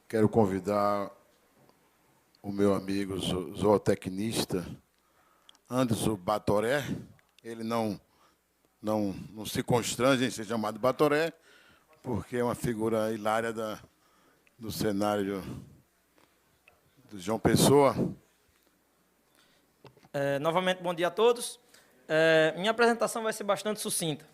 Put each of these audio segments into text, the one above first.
Quero convidar o meu amigo zootecnista Anderson Batoré. Ele não se constrange em ser chamado de Batoré, porque é uma figura hilária do cenário do João Pessoa. Novamente, bom dia a todos. Minha apresentação vai ser bastante sucinta.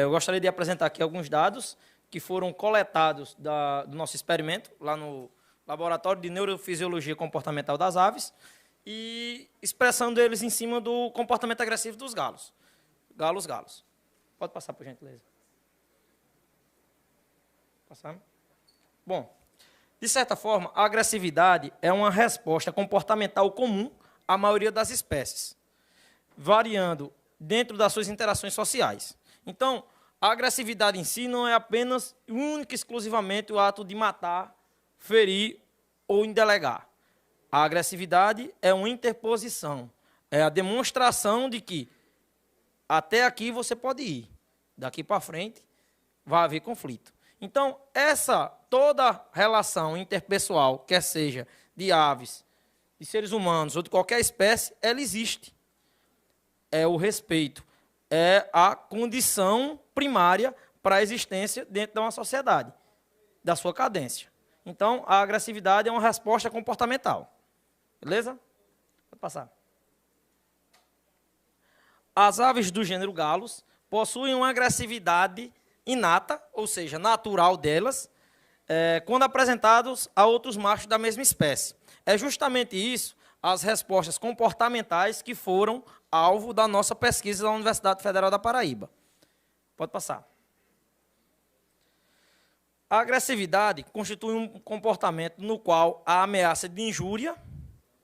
Eu gostaria de apresentar aqui alguns dados que foram coletados do nosso experimento, lá no Laboratório de Neurofisiologia Comportamental das Aves, e expressando eles em cima do comportamento agressivo dos galos. Galos. Pode passar, por gentileza. Passar? Bom, de certa forma, a agressividade é uma resposta comportamental comum à maioria das espécies, variando dentro das suas interações sociais. Então, a agressividade em si não é apenas, única e exclusivamente, o ato de matar, ferir ou indelegar. A agressividade é uma interposição, é a demonstração de que até aqui você pode ir, daqui para frente vai haver conflito. Então, toda relação interpessoal, quer seja de aves, de seres humanos ou de qualquer espécie, ela existe. É o respeito, é a condição primária para a existência dentro de uma sociedade, da sua cadência. Então, a agressividade é uma resposta comportamental. Beleza? Pode passar. As aves do gênero galos possuem uma agressividade inata, ou seja, natural delas, quando apresentados a outros machos da mesma espécie. É justamente isso, as respostas comportamentais que foram alvo da nossa pesquisa da Universidade Federal da Paraíba. Pode passar. A agressividade constitui um comportamento no qual a ameaça de injúria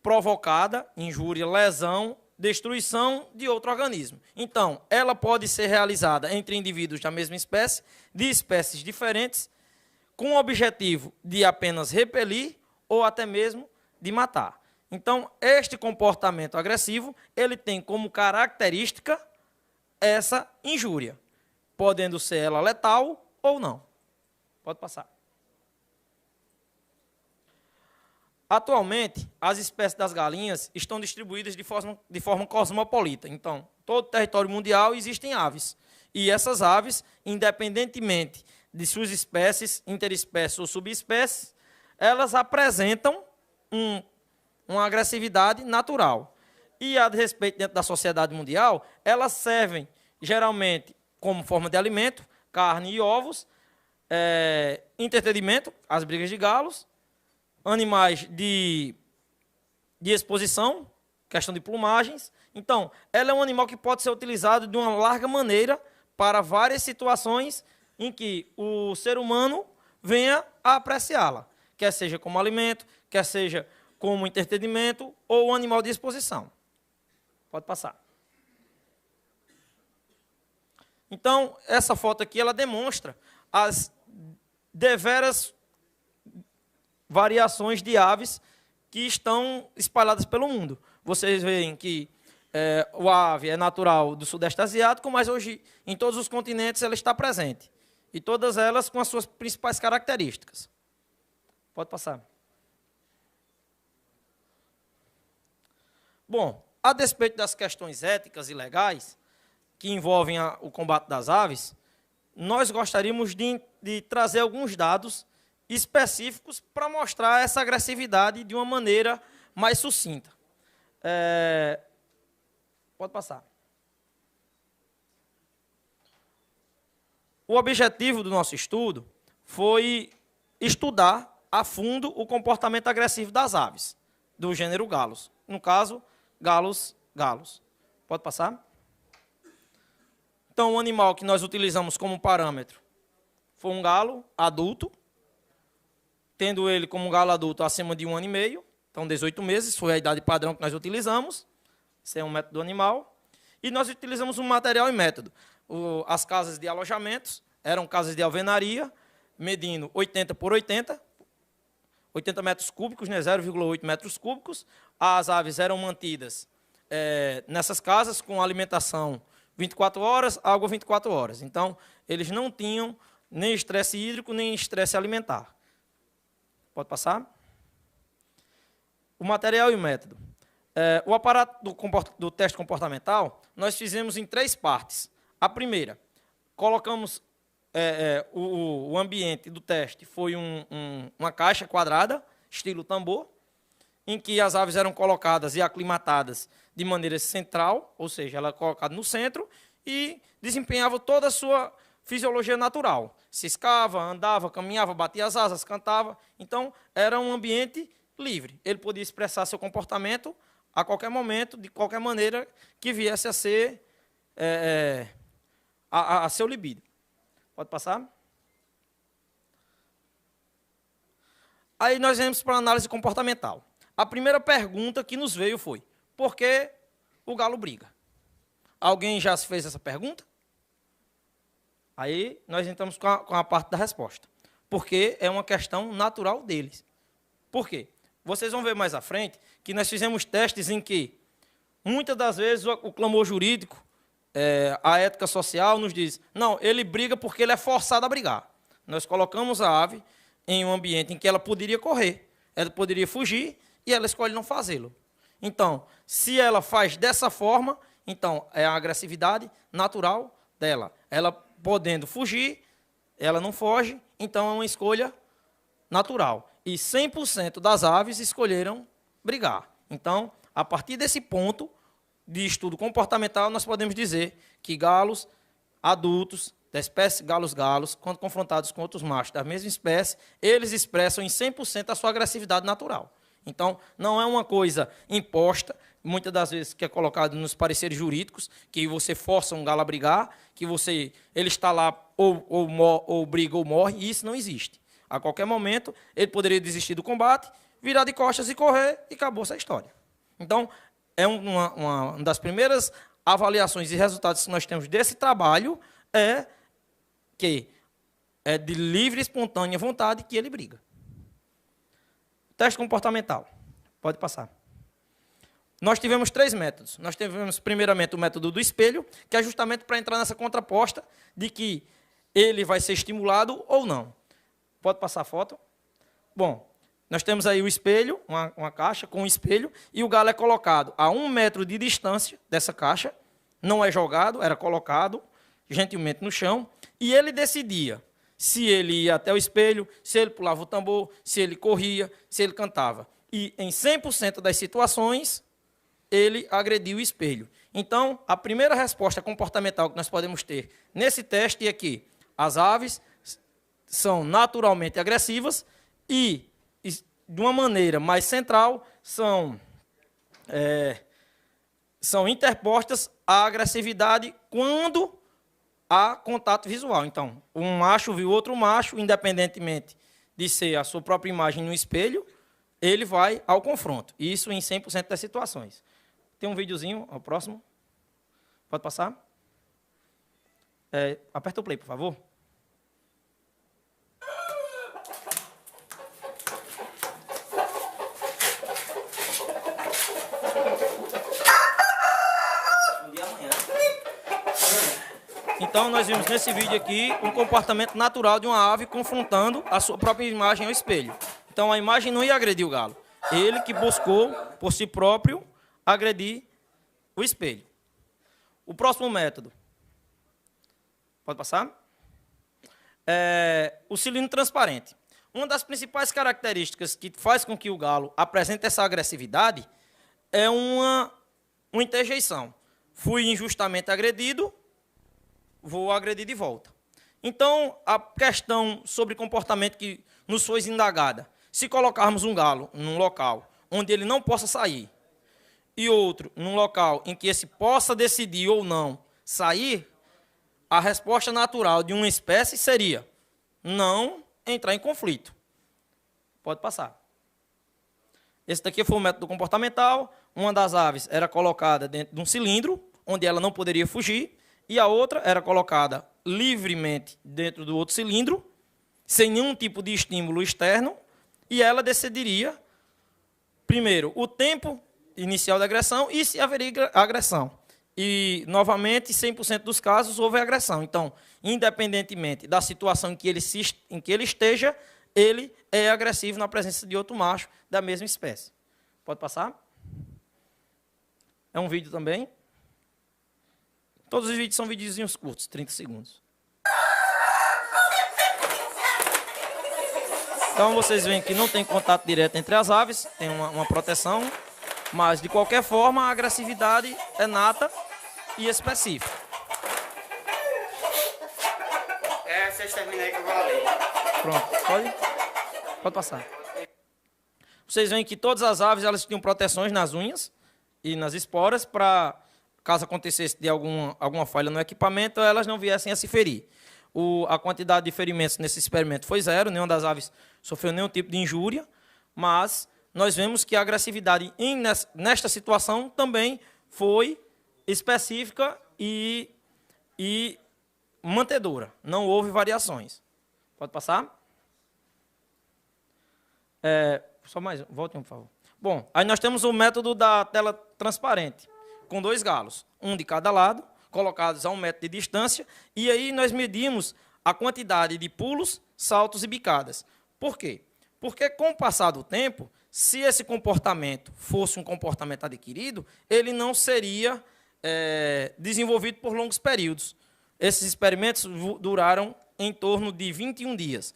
provocada, injúria, lesão, destruição de outro organismo. Então, ela pode ser realizada entre indivíduos da mesma espécie, de espécies diferentes, com o objetivo de apenas repelir ou até mesmo de matar. Então, este comportamento agressivo, ele tem como característica essa injúria, podendo ser ela letal ou não. Pode passar. Atualmente, as espécies das galinhas estão distribuídas de forma cosmopolita. Então, todo o território mundial existem aves. E essas aves, independentemente de suas espécies, interespécies ou subespécies, elas apresentam uma agressividade natural. E, a respeito dentro da sociedade mundial, elas servem, geralmente, como forma de alimento, carne e ovos, entretenimento, as brigas de galos, animais de exposição, questão de plumagens. Então, ela é um animal que pode ser utilizado de uma larga maneira para várias situações em que o ser humano venha a apreciá-la, quer seja como alimento, quer seja como entretenimento ou um animal de exposição. Pode passar. Então, essa foto aqui, ela demonstra as deveras variações de aves que estão espalhadas pelo mundo. Vocês veem que o ave é natural do Sudeste Asiático, mas hoje, em todos os continentes, ela está presente. E todas elas com as suas principais características. Pode passar. Bom, a despeito das questões éticas e legais que envolvem o combate das aves, nós gostaríamos de trazer alguns dados específicos para mostrar essa agressividade de uma maneira mais sucinta. Pode passar. O objetivo do nosso estudo foi estudar a fundo o comportamento agressivo das aves, do gênero galos. No caso, galos. Pode passar? Então, o animal que nós utilizamos como parâmetro foi um galo adulto, tendo ele como um galo adulto acima de 1 ano e meio, então 18 meses, foi a idade padrão que nós utilizamos, esse é um método animal, e nós utilizamos um material e método. As casas de alojamentos eram casas de alvenaria, medindo 80 por 80 metros cúbicos, né, 0,8 metros cúbicos. As aves eram mantidas nessas casas com alimentação 24 horas, água 24 horas. Então, eles não tinham nem estresse hídrico, nem estresse alimentar. Pode passar? O material e o método. O aparato do teste comportamental, nós fizemos em 3 partes. A primeira, colocamos o ambiente do teste, foi uma caixa quadrada, estilo tambor, em que as aves eram colocadas e aclimatadas de maneira central, ou seja, ela colocada no centro, e desempenhava toda a sua fisiologia natural. Ciscava, andava, caminhava, batia as asas, cantava. Então, era um ambiente livre. Ele podia expressar seu comportamento a qualquer momento, de qualquer maneira que viesse a ser a seu libido. Pode passar? Aí nós vamos para a análise comportamental. A primeira pergunta que nos veio foi: por que o galo briga? Alguém já se fez essa pergunta? Aí nós entramos com a parte da resposta. Porque é uma questão natural deles. Por quê? Vocês vão ver mais à frente que nós fizemos testes em que, muitas das vezes, o clamor jurídico, a ética social nos diz: não, ele briga porque ele é forçado a brigar. Nós colocamos a ave em um ambiente em que ela poderia correr, ela poderia fugir, e ela escolhe não fazê-lo. Então, se ela faz dessa forma, então é a agressividade natural dela. Ela podendo fugir, ela não foge, então é uma escolha natural. E 100% das aves escolheram brigar. Então, a partir desse ponto de estudo comportamental, nós podemos dizer que galos adultos da espécie galos, quando confrontados com outros machos da mesma espécie, eles expressam em 100% a sua agressividade natural. Então, não é uma coisa imposta, muitas das vezes que é colocado nos pareceres jurídicos, que você força um galo a brigar, que ele está lá ou briga ou morre, e isso não existe. A qualquer momento, ele poderia desistir do combate, virar de costas e correr, e acabou essa história. Então, é uma das primeiras avaliações e resultados que nós temos desse trabalho, que é de livre e espontânea vontade que ele briga. Teste comportamental. Pode passar. Nós tivemos 3 métodos. Nós tivemos, primeiramente, o método do espelho, que é justamente para entrar nessa contraposta de que ele vai ser estimulado ou não. Pode passar a foto? Bom, nós temos aí o espelho, uma caixa com um espelho, e o galo é colocado a 1 metro de distância dessa caixa, não é jogado, era colocado gentilmente no chão, e ele decidia se ele ia até o espelho, se ele pulava o tambor, se ele corria, se ele cantava. E em 100% das situações, ele agrediu o espelho. Então, a primeira resposta comportamental que nós podemos ter nesse teste é que as aves são naturalmente agressivas e, de uma maneira mais central, são interpostas à agressividade quando há contato visual. Então, um macho viu outro macho, independentemente de ser a sua própria imagem no espelho, ele vai ao confronto. Isso em 100% das situações. Tem um videozinho, ao próximo. Pode passar? Aperta o play, por favor. Então, nós vimos nesse vídeo aqui um comportamento natural de uma ave confrontando a sua própria imagem ao espelho. Então, a imagem não ia agredir o galo. Ele que buscou, por si próprio, agredir o espelho. O próximo método. Pode passar? O cilindro transparente. Uma das principais características que faz com que o galo apresente essa agressividade é uma interjeição. Fui injustamente agredido, vou agredir de volta. Então, a questão sobre comportamento que nos foi indagada, se colocarmos um galo num local onde ele não possa sair, e outro num local em que esse possa decidir ou não sair, a resposta natural de uma espécie seria não entrar em conflito. Pode passar. Esse daqui foi o método comportamental. Uma das aves era colocada dentro de um cilindro, onde ela não poderia fugir, e a outra era colocada livremente dentro do outro cilindro, sem nenhum tipo de estímulo externo, e ela decidiria, primeiro, o tempo inicial da agressão e se haveria agressão. E, novamente, 100% dos casos houve agressão. Então, independentemente da situação em que ele esteja, ele é agressivo na presença de outro macho da mesma espécie. Pode passar? É um vídeo também. Todos os vídeos são videozinhos curtos, 30 segundos. Então, vocês veem que não tem contato direto entre as aves, tem uma proteção, mas, de qualquer forma, a agressividade é nata e específica. Vocês terminam aí que eu vou ali. Pronto, pode passar. Vocês veem que todas as aves elas tinham proteções nas unhas e nas esporas para, caso acontecesse de alguma falha no equipamento, elas não viessem a se ferir. A quantidade de ferimentos nesse experimento foi zero, nenhuma das aves sofreu nenhum tipo de injúria, mas nós vemos que a agressividade nesta situação também foi específica e mantedora. Não houve variações. Pode passar? Só mais um. Volte, por favor. Bom, aí nós temos o método da tela transparente, com 2 galos, um de cada lado, colocados a 1 metro de distância, e aí nós medimos a quantidade de pulos, saltos e bicadas. Por quê? Porque, com o passar do tempo, se esse comportamento fosse um comportamento adquirido, ele não seria desenvolvido por longos períodos. Esses experimentos duraram em torno de 21 dias.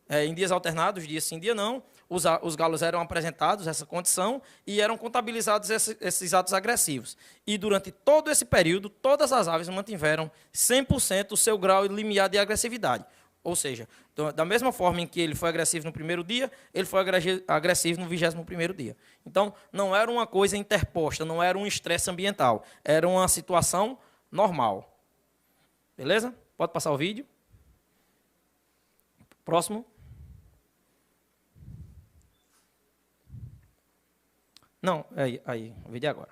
Em dias alternados, dia sim, dia não, os galos eram apresentados essa condição e eram contabilizados esses atos agressivos. E durante todo esse período, todas as aves mantiveram 100% o seu grau limiar de agressividade. Ou seja, da mesma forma em que ele foi agressivo no primeiro dia, ele foi agressivo no 21º dia. Então, não era uma coisa interposta, não era um estresse ambiental, era uma situação normal. Beleza? Pode passar o vídeo. Próximo. Não, aí, o vídeo é agora.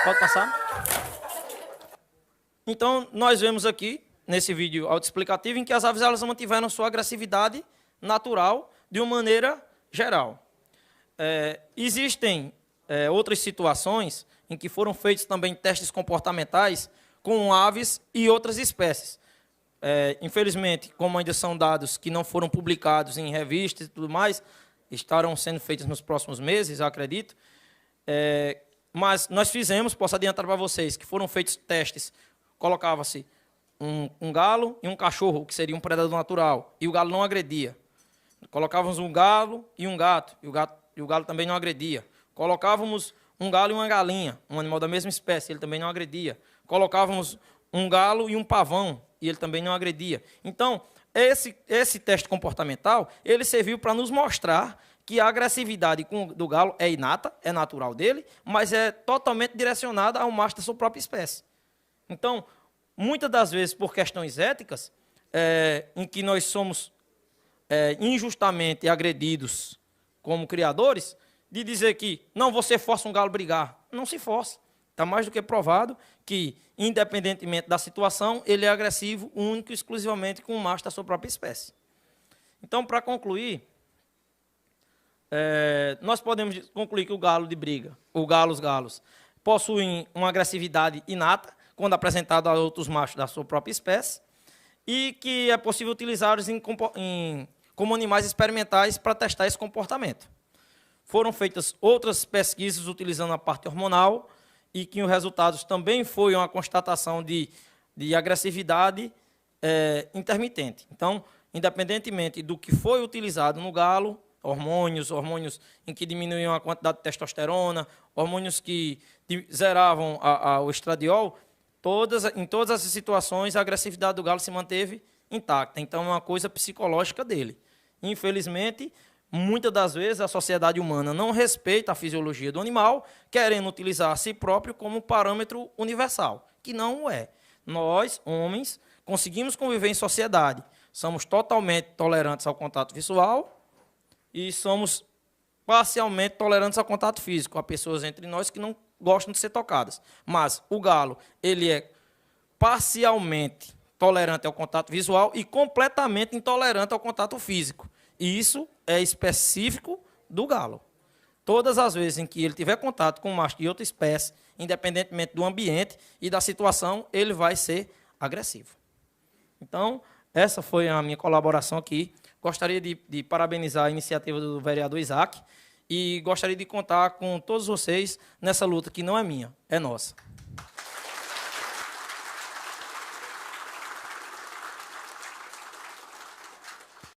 Pode passar? Então, nós vemos aqui, nesse vídeo autoexplicativo, em que as aves elas mantiveram sua agressividade natural de uma maneira geral. Existem outras situações em que foram feitos também testes comportamentais com aves e outras espécies. Infelizmente, como ainda são dados que não foram publicados em revistas e tudo mais, estarão sendo feitos nos próximos meses, eu acredito. Mas nós fizemos, posso adiantar para vocês, que foram feitos testes, colocava-se um galo e um cachorro, que seria um predador natural, e o galo não agredia. Colocávamos um galo e um gato, e o galo também não agredia. Colocávamos um galo e uma galinha, um animal da mesma espécie, ele também não agredia. Colocávamos um galo e um pavão, e ele também não agredia. Então, esse teste comportamental, ele serviu para nos mostrar que a agressividade do galo é inata, é natural dele, mas é totalmente direcionada ao macho da sua própria espécie. Então, muitas das vezes, por questões éticas, em que nós somos injustamente agredidos como criadores, de dizer que não, você força um galo a brigar. Não se força. Está mais do que provado que, independentemente da situação, ele é agressivo único e exclusivamente com o macho da sua própria espécie. Então, para concluir, nós podemos concluir que o galo de briga, os galos, possuem uma agressividade inata, quando apresentado a outros machos da sua própria espécie, e que é possível utilizá-los como animais experimentais para testar esse comportamento. Foram feitas outras pesquisas utilizando a parte hormonal, e que os resultados também foi uma constatação de agressividade intermitente. Então, independentemente do que foi utilizado no galo, hormônios em que diminuíam a quantidade de testosterona, hormônios que zeravam o estradiol, em todas essas situações a agressividade do galo se manteve intacta. Então, é uma coisa psicológica dele. Infelizmente, muitas das vezes a sociedade humana não respeita a fisiologia do animal, querendo utilizar a si próprio como parâmetro universal, que não é. Nós, homens, conseguimos conviver em sociedade, somos totalmente tolerantes ao contato visual e somos parcialmente tolerantes ao contato físico. Há pessoas entre nós que não gostam de ser tocadas. Mas o galo, ele é parcialmente tolerante ao contato visual e completamente intolerante ao contato físico. E isso é específico do galo. Todas as vezes em que ele tiver contato com um macho de outra espécie, independentemente do ambiente e da situação, ele vai ser agressivo. Então, essa foi a minha colaboração aqui. Gostaria de parabenizar a iniciativa do vereador Isaac e gostaria de contar com todos vocês nessa luta que não é minha, é nossa.